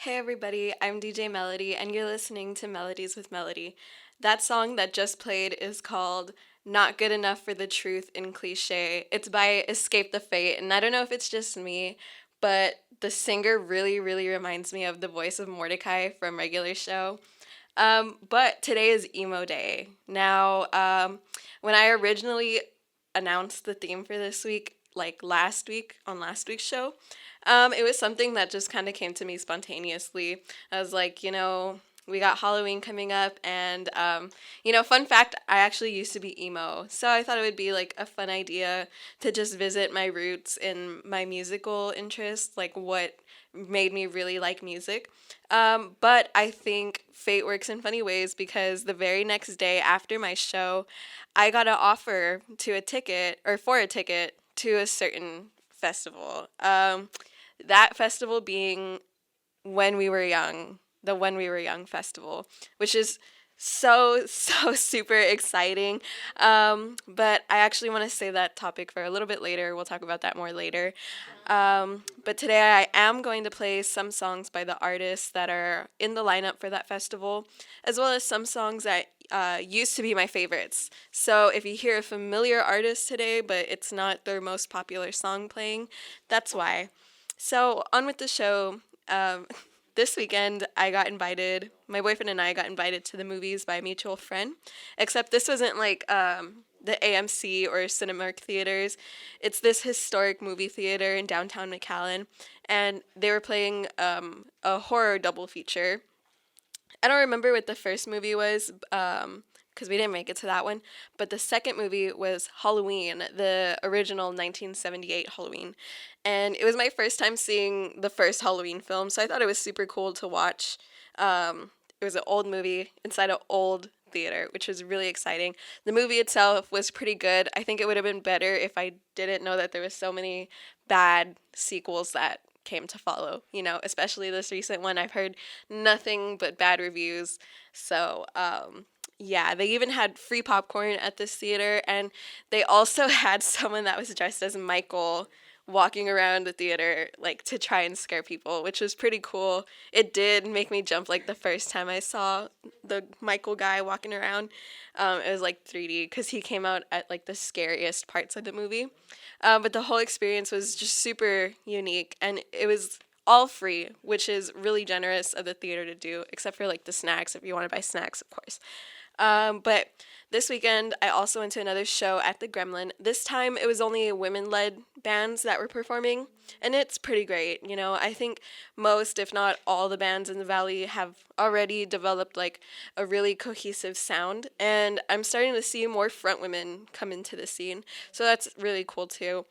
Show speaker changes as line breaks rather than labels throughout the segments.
Hey everybody, I'm DJ Melody, and you're listening to Melodies with Melody. That song that just played is called Not Good Enough for the Truth in Cliche. It's by Escape the Fate, and I don't know if it's just me, but the singer really reminds me of the voice of Mordecai from Regular Show. But today is emo day. When I originally announced the theme for this week, like last week on last week's show, it was something that just kind of came to me spontaneously. I was like, we got Halloween coming up, and fun fact, I actually used to be emo, so I thought it would be like a fun idea to just visit my roots in my musical interests, like what made me really like music. But I think fate works in funny ways because the very next day after my show, I got an offer to a ticket or for a ticket to a certain festival. That festival being When We Were Young, the When We Were Young festival, which is so super exciting. But I actually want to save that topic for a little bit later. We'll talk about that more later. But today I am going to play some songs by the artists that are in the lineup for that festival, as well as some songs that used to be my favorites. So if you hear a familiar artist today, but it's not their most popular song playing, that's why. So on with the show. This weekend, my boyfriend and I got invited to the movies by a mutual friend, except this wasn't like the AMC or Cinemark theaters. It's this historic movie theater in downtown McAllen, and they were playing a horror double feature. I don't remember what the first movie was, because we didn't make it to that one. But the second movie was Halloween, the original 1978 Halloween. And it was my first time seeing the first Halloween film, so I thought it was super cool to watch. It was an old movie inside an old theater, which was really exciting. The movie itself was pretty good. I think it would have been better if I didn't know that there was so many bad sequels that came to follow, especially this recent one. I've heard nothing but bad reviews. So, yeah, they even had free popcorn at this theater, and they also had someone that was dressed as Michael walking around the theater, like to try and scare people, which was pretty cool. It did make me jump like the first time I saw the Michael guy walking around. It was like 3D because he came out at like the scariest parts of the movie. But the whole experience was just super unique, and it was all free, which is really generous of the theater to do, except for like the snacks, if you want to buy snacks, of course. But this weekend, I also went to another show at the Gremlin. This time, it was only women-led bands that were performing, and it's pretty great. I think most, if not all, the bands in the Valley have already developed like a really cohesive sound, and I'm starting to see more front women come into the scene, so that's really cool too.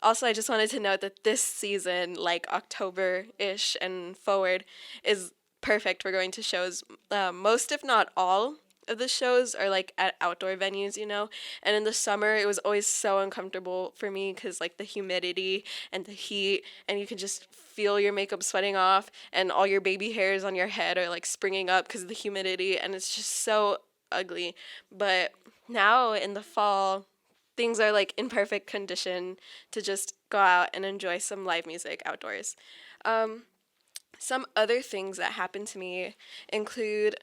Also, I just wanted to note that this season, like October-ish and forward, is perfect for going to shows. Most, if not all, of the shows are like at outdoor venues. And in the summer, it was always so uncomfortable for me because like the humidity and the heat, and you can just feel your makeup sweating off, and all your baby hairs on your head are like springing up because of the humidity, and it's just so ugly. But now in the fall, things are like in perfect condition to just go out and enjoy some live music outdoors. Um, some other things that happened to me include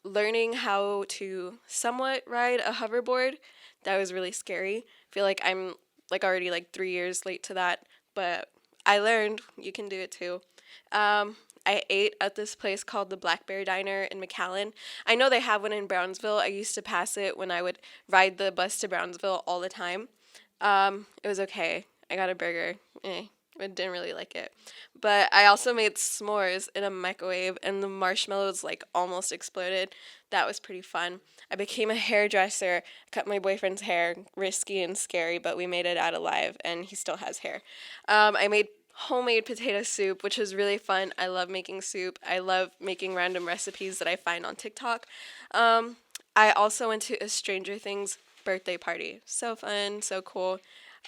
learning how to somewhat ride a hoverboard. That was really scary. I feel like I'm like already like 3 years late to that, but I learned you can do it too. I ate at this place called the Black Bear Diner in McAllen. I know they have one in Brownsville. I used to pass it when I would ride the bus to Brownsville all the time. It was okay. I got a burger. I didn't really like it. But I also made s'mores in a microwave, and the marshmallows like almost exploded. That was pretty fun. I became a hairdresser, cut my boyfriend's hair, risky and scary, but we made it out alive, and he still has hair. I made homemade potato soup, which was really fun. I love making soup. I love making random recipes that I find on TikTok. I also went to a Stranger Things birthday party. So fun, so cool.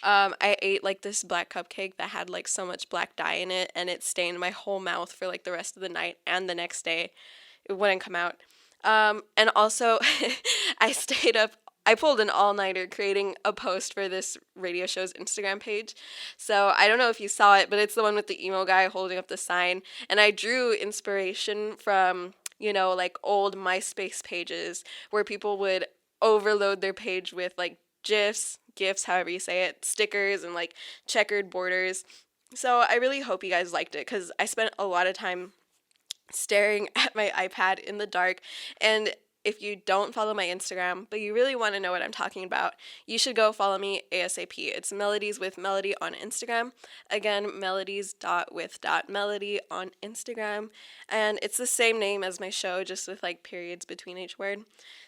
I ate like this black cupcake that had like so much black dye in it, and it stained my whole mouth for like the rest of the night and the next day. It wouldn't come out. And also, I stayed up I pulled an all-nighter creating a post for this radio show's Instagram page. So I don't know if you saw it, but it's the one with the emo guy holding up the sign. And I drew inspiration from, like old MySpace pages where people would overload their page with like GIFs, however you say it, stickers, and like checkered borders. So I really hope you guys liked it because I spent a lot of time staring at my iPad in the dark. And if you don't follow my Instagram, but you really want to know what I'm talking about, you should go follow me ASAP. It's Melodies with Melody on Instagram. Again, melodies.with.melody on Instagram. And it's the same name as my show, just with like periods between each word.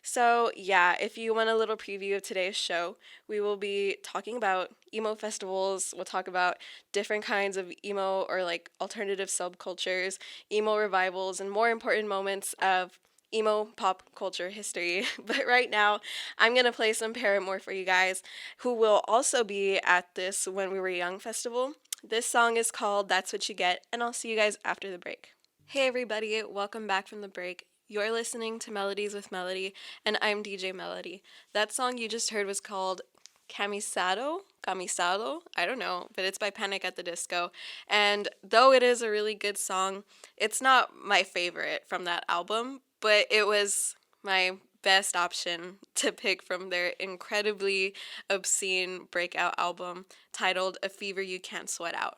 So, yeah, if you want a little preview of today's show, we will be talking about emo festivals. We'll talk about different kinds of emo or like alternative subcultures, emo revivals, and more important moments of emo pop culture history. But right now, I'm going to play some Paramore for you guys, who will also be at this When We Were Young festival. This song is called That's What You Get, and I'll see you guys after the break. Hey everybody, welcome back from the break. You're listening to Melodies with Melody, and I'm DJ Melody. That song you just heard was called Camisado, I don't know, but it's by Panic at the Disco. And though it is a really good song, it's not my favorite from that album, but it was my best option to pick from their incredibly obscene breakout album titled A Fever You Can't Sweat Out.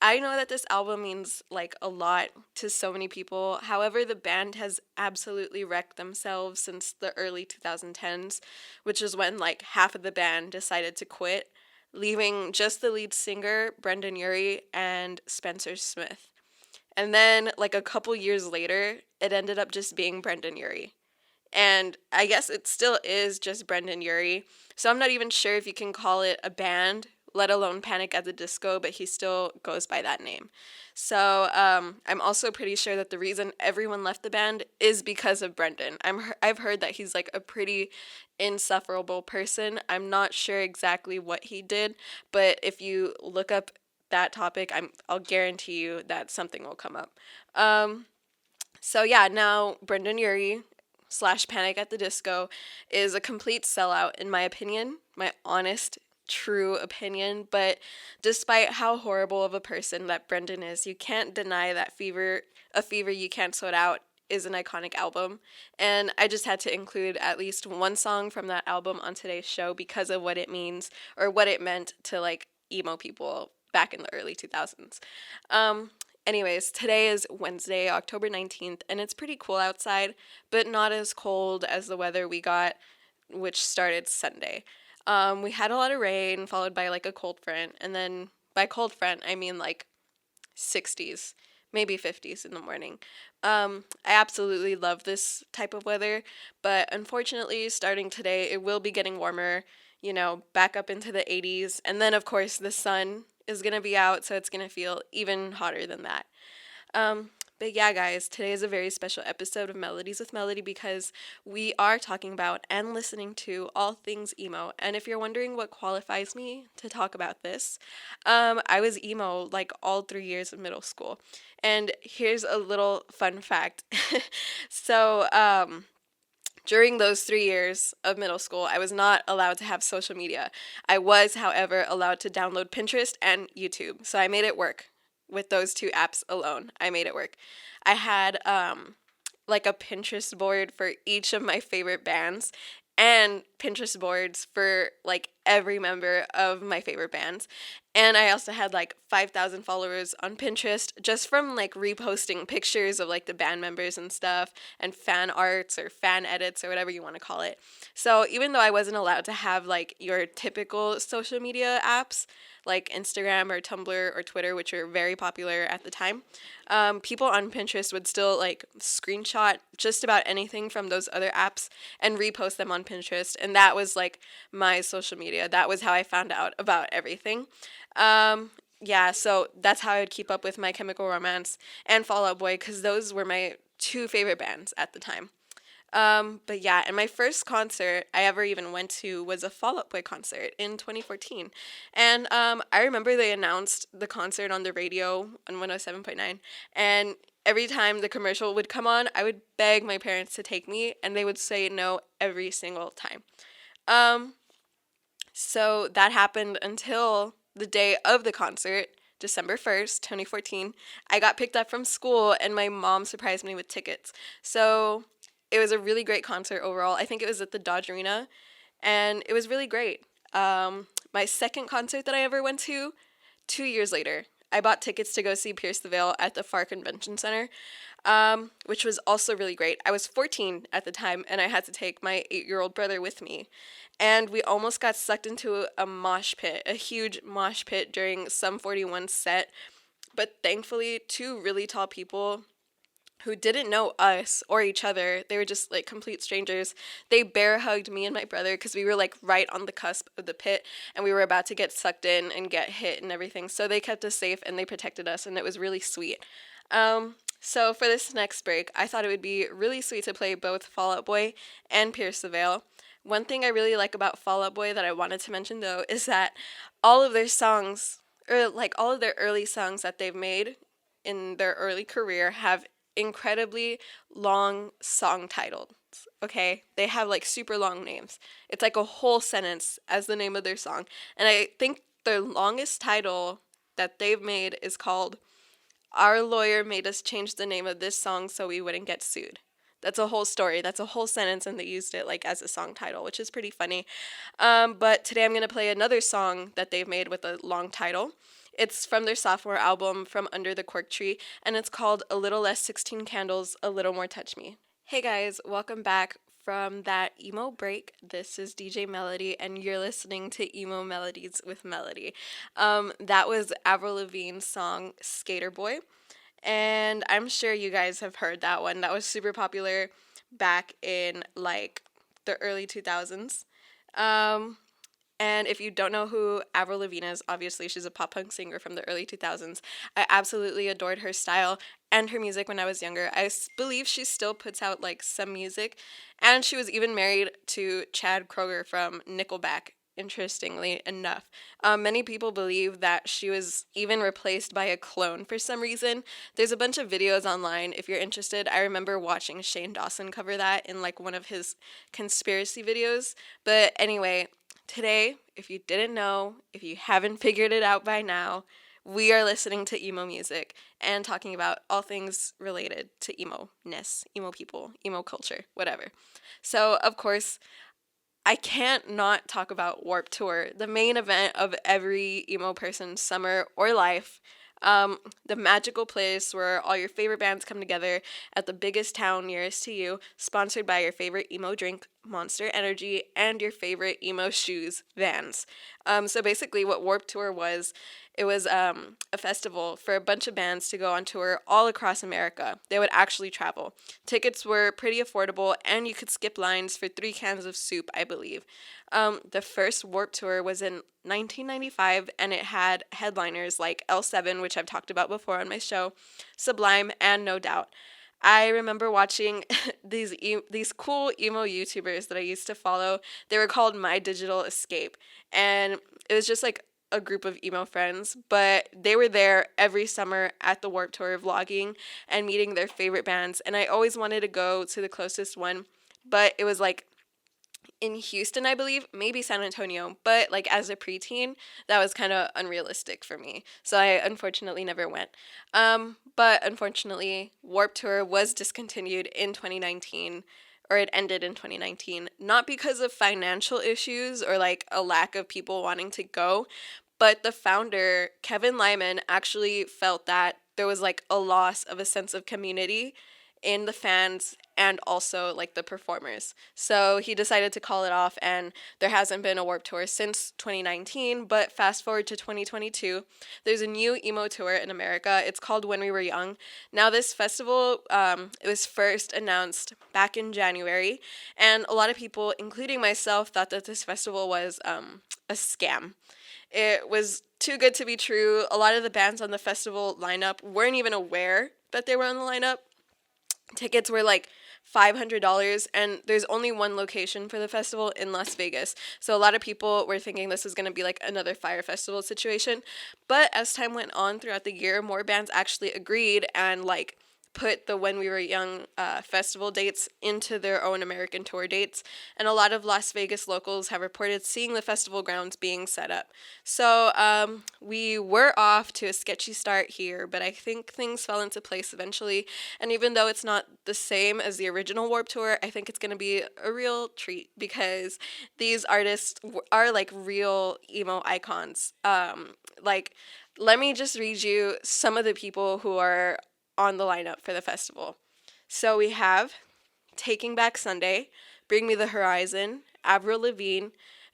I know that this album means like a lot to so many people. However, the band has absolutely wrecked themselves since the early 2010s, which is when like half of the band decided to quit, leaving just the lead singer, Brendan Urie, and Spencer Smith. And then like a couple years later, it ended up just being Brendan Urie. And I guess it still is just Brendan Urie. So I'm not even sure if you can call it a band, let alone Panic at the Disco, but he still goes by that name. So I'm also pretty sure that the reason everyone left the band is because of Brendan. I've heard that he's like a pretty insufferable person. I'm not sure exactly what he did, but if you look up that topic, I'll guarantee you that something will come up. So yeah, now Brendan Urie / Panic at the Disco is a complete sellout in my opinion, my honest, true opinion. But despite how horrible of a person that Brendan is, you can't deny that A Fever You Can't Sweat Out is an iconic album. And I just had to include at least one song from that album on today's show because of what it means or what it meant to like emo people back in the early 2000s. Anyways, today is Wednesday, October 19th, and it's pretty cool outside, but not as cold as the weather we got, which started Sunday. We had a lot of rain, followed by like a cold front, and then by cold front, I mean like 60s, maybe 50s in the morning. I absolutely love this type of weather, but unfortunately, starting today, it will be getting warmer, back up into the 80s, and then of course the sun is going to be out, so it's going to feel even hotter than that. But yeah, guys, today is a very special episode of Melodies with Melody because we are talking about and listening to all things emo. And if you're wondering what qualifies me to talk about this, I was emo like all 3 years of middle school. And here's a little fun fact. So, during those 3 years of middle school, I was not allowed to have social media. I was, however, allowed to download Pinterest and YouTube. So I made it work with those two apps alone. I made it work. I had like a Pinterest board for each of my favorite bands and Pinterest boards for like every member of my favorite bands. And I also had like 5,000 followers on Pinterest just from like reposting pictures of like the band members and stuff and fan arts or fan edits or whatever you want to call it. So even though I wasn't allowed to have like your typical social media apps like Instagram or Tumblr or Twitter, which were very popular at the time, people on Pinterest would still like screenshot just about anything from those other apps and repost them on Pinterest. And that was like my social media. That was how I found out about everything. Yeah, so that's how I would keep up with My Chemical Romance and Fall Out Boy because those were my two favorite bands at the time. But yeah, and my first concert I ever even went to was a Fall Out Boy concert in 2014. And I remember they announced the concert on the radio on 107.9. And every time the commercial would come on, I would beg my parents to take me, and they would say no every single time. Um, so that happened until the day of the concert, December 1st, 2014. I got picked up from school and my mom surprised me with tickets. So it was a really great concert overall. I think it was at the Dodge Arena and it was really great. My second concert that I ever went to, 2 years later, I bought tickets to go see Pierce the Veil at the FAR Convention Center, which was also really great. I was 14 at the time, and I had to take my 8-year-old brother with me. And we almost got sucked into a mosh pit, a huge mosh pit during Sum 41's set. But thankfully, two really tall people who didn't know us or each other. They were just like complete strangers. They bear hugged me and my brother because we were like right on the cusp of the pit and we were about to get sucked in and get hit and everything. So they kept us safe and they protected us and it was really sweet. So for this next break, I thought it would be really sweet to play both Fall Out Boy and Pierce the Veil. One thing I really like about Fall Out Boy that I wanted to mention though is that all of their songs, or like all of their early songs that they've made in their early career, have incredibly long song titles. Okay, they have like super long names. It's like a whole sentence as the name of their song. And I think the longest title that they've made is called "Our Lawyer Made Us Change the Name of This Song So We Wouldn't Get Sued." That's a whole story. That's a whole sentence, and they used it like as a song title, which is pretty funny. But today I'm gonna play another song that they've made with a long title. It's from their sophomore album, From Under the Cork Tree, and it's called "A Little Less 16 Candles, A Little More Touch Me." Hey guys, welcome back from that emo break. This is DJ Melody, and you're listening to Emo Melodies with Melody. That was Avril Lavigne's song "Skater Boy," and I'm sure you guys have heard that one. That was super popular back in like the early 2000s. And if you don't know who Avril Lavigne is, obviously she's a pop punk singer from the early 2000s. I absolutely adored her style and her music when I was younger. Believe she still puts out like some music, and she was even married to Chad Kroeger from Nickelback. Interestingly enough, many people believe that she was even replaced by a clone for some reason. There's a bunch of videos online if you're interested. I remember watching Shane Dawson cover that in like one of his conspiracy videos. But anyway, today, if you didn't know, if you haven't figured it out by now, we are listening to emo music and talking about all things related to emo-ness, emo people, emo culture, whatever. So, of course, I can't not talk about Warped Tour, the main event of every emo person's summer or life. The magical place where all your favorite bands come together at the biggest town nearest to you, sponsored by your favorite emo drink, Monster Energy, and your favorite emo shoes, Vans. So basically what Warped Tour was, it was a festival for a bunch of bands to go on tour all across America. They would actually travel. Tickets were pretty affordable, and you could skip lines for 3 cans of soup, I believe. The first Warped Tour was in 1995, and it had headliners like L7, which I've talked about before on my show, Sublime, and No Doubt. I remember watching these cool emo YouTubers that I used to follow. They were called My Digital Escape, and it was just like a group of emo friends, but they were there every summer at the Warped Tour vlogging and meeting their favorite bands, and I always wanted to go to the closest one, but it was like in Houston, I believe, maybe San Antonio, but like as a preteen, that was kind of unrealistic for me. So I unfortunately never went. But unfortunately, Warped Tour was discontinued in 2019, or it ended in 2019, not because of financial issues or like a lack of people wanting to go, but the founder, Kevin Lyman, actually felt that there was like a loss of a sense of community in the fans and also like the performers. So he decided to call it off, and there hasn't been a Warped Tour since 2019, but fast forward to 2022, there's a new emo tour in America. It's called When We Were Young. Now this festival, it was first announced back in January, and a lot of people, including myself, thought that this festival was a scam. It was too good to be true. A lot of the bands on the festival lineup weren't even aware that they were on the lineup. Tickets were like $500, and there's only one location for the festival in Las Vegas. So a lot of people were thinking this was going to be like another Fire Festival situation. But as time went on throughout the year, more bands actually agreed and like put the When We Were Young festival dates into their own American tour dates, and a lot of Las Vegas locals have reported seeing the festival grounds being set up. So we were off to a sketchy start here, but I think things fell into place eventually. And even though it's not the same as the original Warped Tour, I think it's going to be a real treat because these artists are like real emo icons. Like, let me just read you some of the people who are on the lineup for the festival. So we have Taking Back Sunday, Bring Me the Horizon, Avril Lavigne,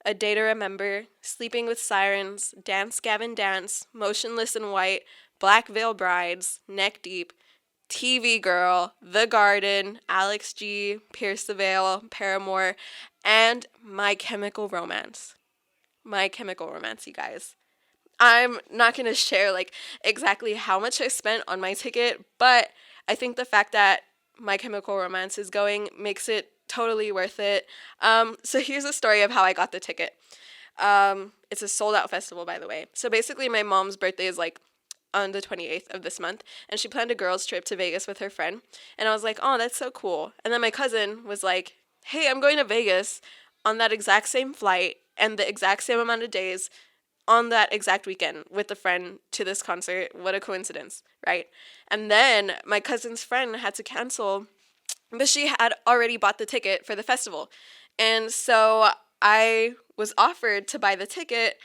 A Day to Remember, Sleeping with Sirens, Dance Gavin Dance, Motionless in White, Black Veil Brides, Neck Deep, TV Girl, The Garden, Alex G, Pierce the Veil, Paramore, and My Chemical Romance. My Chemical Romance, you guys. I'm not going to share like exactly how much I spent on my ticket, but I think the fact that My Chemical Romance is going makes it totally worth it. So here's a story of how I got the ticket. It's a sold out festival, by the way. So basically, my mom's birthday is like on the 28th of this month, and she planned a girls' trip to Vegas with her friend. And I was like, oh, that's so cool. And then my cousin was like, hey, I'm going to Vegas on that exact same flight and the exact same amount of days on that exact weekend with a friend to this concert. What a coincidence, right? And then my cousin's friend had to cancel, but she had already bought the ticket for the festival. And so I was offered to buy the ticket,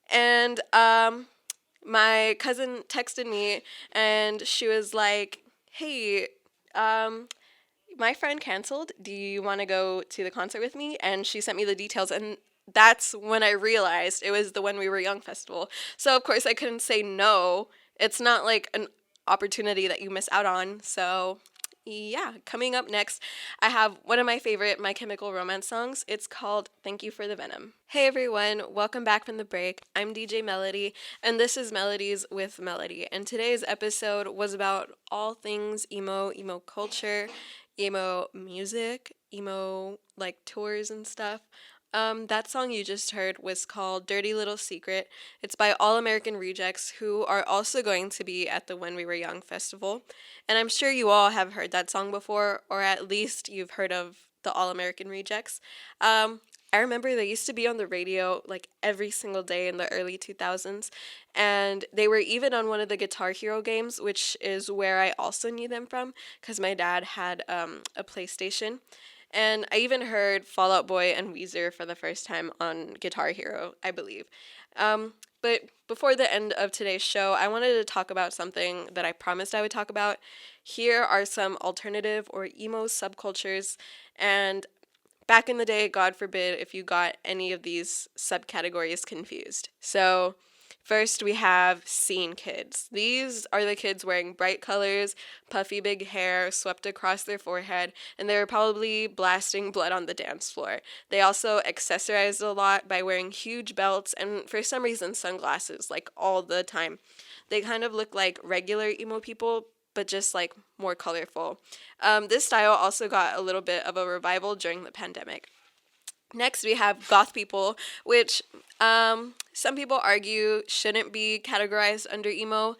and my cousin texted me and she was like, hey, my friend canceled. Do you want to go to the concert with me? And she sent me the details, and that's when I realized it was the When We Were Young festival. So of course I couldn't say no. It's not like an opportunity that you miss out on. So yeah, coming up next, I have one of my favorite My Chemical Romance songs. It's called Thank You for the Venom. Hey everyone, welcome back from the break. I'm DJ Melody, and this is Melodies with Melody. And today's episode was about all things emo culture, emo music, emo like tours and stuff. That song you just heard was called Dirty Little Secret. It's by All American Rejects, who are also going to be at the When We Were Young festival. And I'm sure you all have heard that song before, or at least you've heard of the All American Rejects. I remember they used to be on the radio like every single day in the early 2000s, and they were even on one of the Guitar Hero games, which is where I also knew them from, because my dad had a PlayStation. And I even heard Fall Out Boy and Weezer for the first time on Guitar Hero, I believe. But before the end of today's show, I wanted to talk about something that I promised I would talk about. Here are some alternative or emo subcultures, and back in the day, God forbid if you got any of these subcategories confused. So first, we have scene kids. These are the kids wearing bright colors, puffy big hair swept across their forehead, and they were probably blasting blood on the dance floor. They also accessorized a lot by wearing huge belts and, for some reason, sunglasses, like all the time. They kind of look like regular emo people, but just like more colorful. This style also got a little bit of a revival during the pandemic. Next, we have goth people, which some people argue shouldn't be categorized under emo,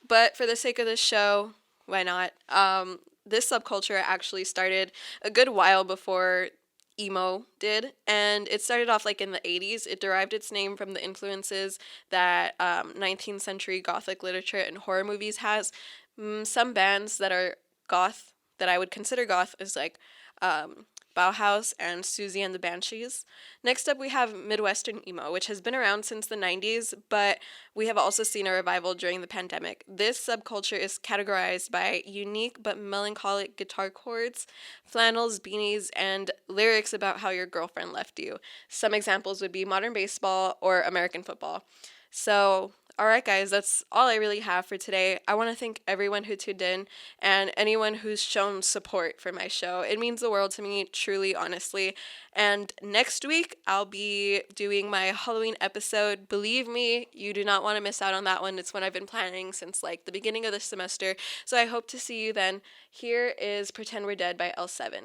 but for the sake of this show, why not? This subculture actually started a good while before emo did, and it started off like in the 80s. It derived its name from the influences that 19th century gothic literature and horror movies has. Some bands that are goth, that I would consider goth, is like Bauhaus and Susie and the Banshees. Next up, we have Midwestern emo, which has been around since the 90s, but we have also seen a revival during the pandemic. This subculture is categorized by unique but melancholic guitar chords, flannels, beanies, and lyrics about how your girlfriend left you. Some examples would be modern baseball or American football. So, all right, guys, that's all I really have for today. I want to thank everyone who tuned in and anyone who's shown support for my show. It means the world to me, truly, honestly. And next week, I'll be doing my Halloween episode. Believe me, you do not want to miss out on that one. It's one I've been planning since like the beginning of the semester. So I hope to see you then. Here is Pretend We're Dead by L7.